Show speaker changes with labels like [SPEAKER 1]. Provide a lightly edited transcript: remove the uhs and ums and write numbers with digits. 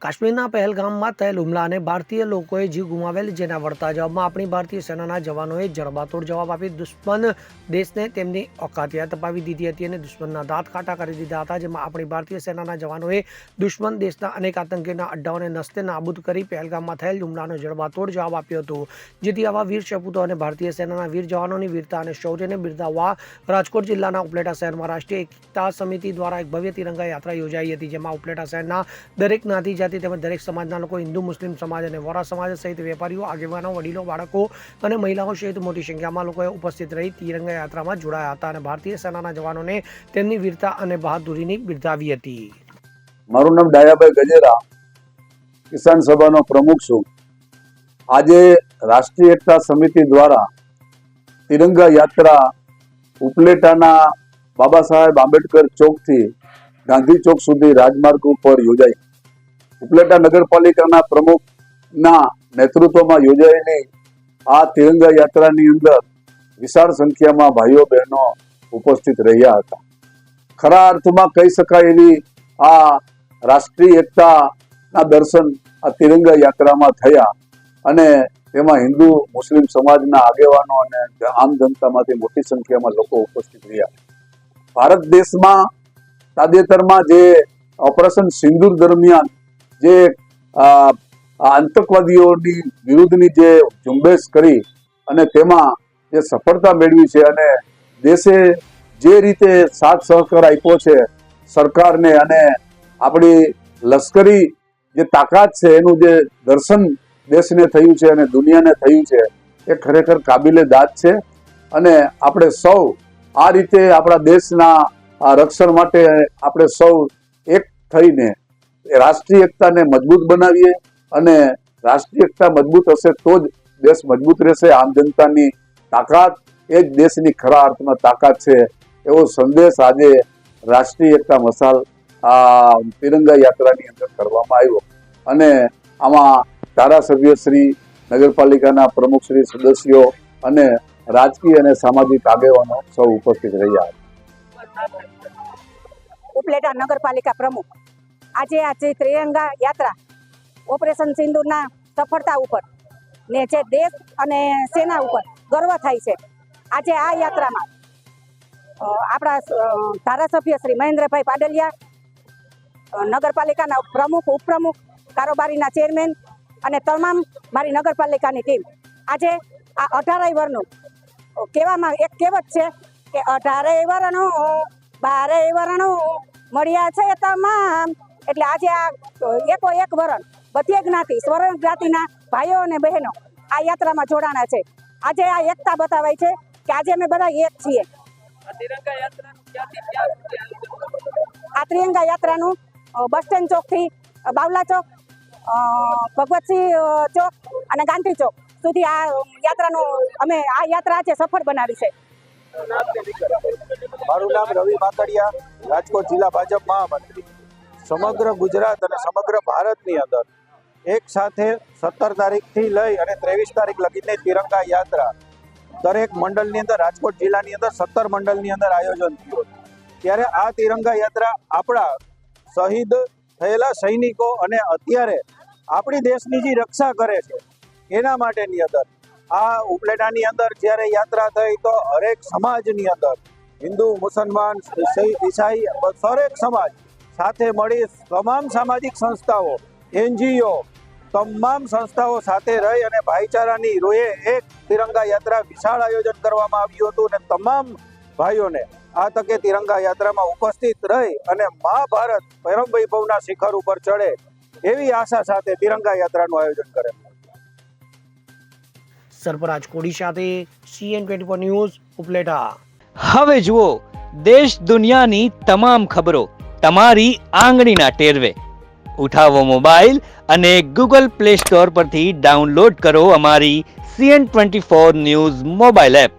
[SPEAKER 1] કાશ્મીરના પહેલગામમાં થયેલ હુમલાને ભારતીય લોકોએ જીવ ગુમાવેલ, જેના વળતા જવાબમાં આપણી ભારતીય સેનાના જવાનોએ જડબાતોડ જવાબ આપી દુશ્મન દેશને તેમની ઓકાતિયા તપાવી દીધી હતી અને દુશ્મનના દાંત ખાટા કરી દીધા હતા। જેમાં આપણી ભારતીય સેનાના જવાનોએ દુશ્મન દેશના અનેક આતંકીઓના અડ્ડાઓને નસ્તે નાબૂદ કરી પહેલગામમાં થયેલ હુમલાનો જડબાતોડ જવાબ આપ્યો હતો। જેથી આવા વીર સપૂતો અને ભારતીય સેનાના વીર જવાનોની વીરતા અને શૌર્યને બિરદાવવા રાજકોટ જિલ્લાના ઉપલેટા શહેરમાં રાષ્ટ્રીય એકતા સમિતિ દ્વારા એક ભવ્ય તિરંગા યાત્રા યોજાઈ હતી। જેમાં ઉપલેટા શહેરના દરેક જ્ઞાતિ જાતિ તેમજ દરેક સમાજના લોકો, હિન્દુ, મુસ્લિમ સમાજ અને વોરા સમાજ સહિત વેપારીઓ, આગેવાનો, વડીલો, બાળકો અને મહિલાઓ સહિત મોટી સંખ્યામાં લોકોએ ઉપસ્થિત રહી તિરંગા યાત્રામાં જોડાયા હતા અને ભારતીય સેનાના જવાનોને તેમની વીરતા અને બહાદુરીની બિરદાવી હતી।
[SPEAKER 2] મારું નામ ડાયાભાઈ ગજેરા, કિસાન સભાનો પ્રમુખ છું। આજે રાષ્ટ્રીય એકતા સમિતિ દ્વારા તિરંગા યાત્રા ઉપલેટાના બાબા સાહેબ આંબેડકર ચોકથી ગાંધી ચોક સુધી રાજમાર્ગ ઉપર યોજાઈ। ઉપલેટા નગરપાલિકાના પ્રમુખના નેતૃત્વમાં યોજાયેલી આ તિરંગા યાત્રાની અંદર વિશાળ સંખ્યામાં ભાઈઓ બહેનો ઉપસ્થિત રહ્યા હતા। ખરા અર્થમાં કહી શકાય એવી આ રાષ્ટ્રીય એકતાના દર્શન આ તિરંગા યાત્રામાં થયા અને તેમાં હિન્દુ મુસ્લિમ સમાજના આગેવાનો અને આમ જનતામાંથી મોટી સંખ્યામાં લોકો ઉપસ્થિત રહ્યા। ભારત દેશમાં તાજેતરમાં જે ઓપરેશન સિંદૂર દરમિયાન જે આતંકવાદીઓની વિરુદ્ધની જે ઝુંબેશ કરી અને તેમાં જે સફળતા મેળવી છે અને દેશે જે રીતે સાથ સહકાર આપ્યો છે સરકારને અને આપણી લશ્કરી જે તાકાત છે એનું જે દર્શન દેશને થયું છે અને દુનિયાને થયું છે એ ખરેખર કાબિલે દાદ છે। અને આપણે સૌ આ રીતે આપણા દેશના રક્ષણ માટે આપણે સૌ એક થઈને રાષ્ટ્રીય એકતાને મજબૂત બનાવીએ અને રાષ્ટ્રીય એકતા મજબૂત હશે તો જ દેશ મજબૂત રહેશે। આમ જનતાની તાકાત એ જ દેશની ખરા અર્થમાં તાકાત છે એવો સંદેશ આજે રાષ્ટ્રીય એકતા મશાલ તિરંગા યાત્રાની અંદર કરવામાં આવ્યો અને આમાં ધારાસભ્ય શ્રી, નગરપાલિકાના પ્રમુખ શ્રી, સદસ્યો અને રાજકીય અને સામાજિક આગેવાનો સૌ ઉપસ્થિત રહ્યા।
[SPEAKER 3] ઉપલેટા નગરપાલિકા પ્રમુખ આજે આ ત્રિરંગા યાત્રા ઓપરેશન સિંદૂરના સફળતા ઉપર ને જે દેશ અને સેના ઉપર ગર્વ થાય છે। આજે આ યાત્રામાં આપણા ધારાસભ્ય શ્રી મહેન્દ્રભાઈ પાડલિયા, નગરપાલિકાના પ્રમુખ, ઉપપ્રમુખ, કારોબારીના ચેરમેન અને તમામ મારી નગરપાલિકાની ટીમ આજે આ 18 વર્ષનું કહેવામાં એક કહેવત છે કે 18 વર્ષનું 12 વર્ષનું મળ્યા છે તમામ, એટલે આજે આ એકો એક વરણ બધી જ્ઞાતિ, સ્વર્ણ જ્ઞાતિના ભાઈઓ અને બહેનો આ યાત્રામાં જોડાણા છે। આજે આ એકતા બતાવાય છે કે આજે અમે બધા એક છીએ। આ ત્રિરંગા યાત્રાનું બસ સ્ટેન્ડ ચોકથી બાવલા ચોક, ભગવતસિંહ ચોક અને ગાંધી ચોક સુધી આ યાત્રાનું અમે આ યાત્રા આજે સફળ બનાવી છે।
[SPEAKER 4] મારું નામ રવિ માકડિયા, રાજકોટ જિલ્લા ભાજપ મહામંત્રી। સમગ્ર ગુજરાત અને સમગ્ર ભારતની અંદર એક સાથે 17 તારીખથી લઈ અને 23 તારીખ લગીની તિરંગા યાત્રા દરેક મંડળની અંદર, રાજકોટ જિલ્લાની અંદર 17 મંડળની અંદર આયોજન થયું। ત્યારે આ તિરંગા યાત્રા આપણા શહીદ થયેલા સૈનિકો અને અત્યારે આપણી દેશની જે રક્ષા કરે છે એના માટેની અંદર આ ઉપલેટાની અંદર જ્યારે યાત્રા થઈ તો હરેક સમાજની અંદર હિન્દુ, મુસલમાન, ઈસાઈ દરેક સમાજ સાથે મળી તમામ સામાજિક સંસ્થાઓ, NGO તમામ સંસ્થાઓ સાથે રહી અને ભાઈચારાની રોએ એક તિરંગા યાત્રા વિશાળ આયોજન કરવામાં આવ્યું હતું અને તમામ ભાઈઓને આ તકે તિરંગા યાત્રામાં ઉપસ્થિત રહી અને મહાભારત પરમ વૈભવના શિખર ઉપર ચડે એવી આશા સાથે તિરંગા યાત્રાનું આયોજન કરે।
[SPEAKER 1] સરફરાજ કોડી સાથે CN24 ન્યૂઝ, ઉપલેટા।
[SPEAKER 5] હવે જુઓ દેશ દુનિયાની તમામ ખબરો તમારી આંગળીના ટેરવે। ઉઠાવો મોબાઈલ અને Google Play Store પરથી ડાઉનલોડ કરો અમારી CN24 ન્યૂઝ મોબાઈલ એપ।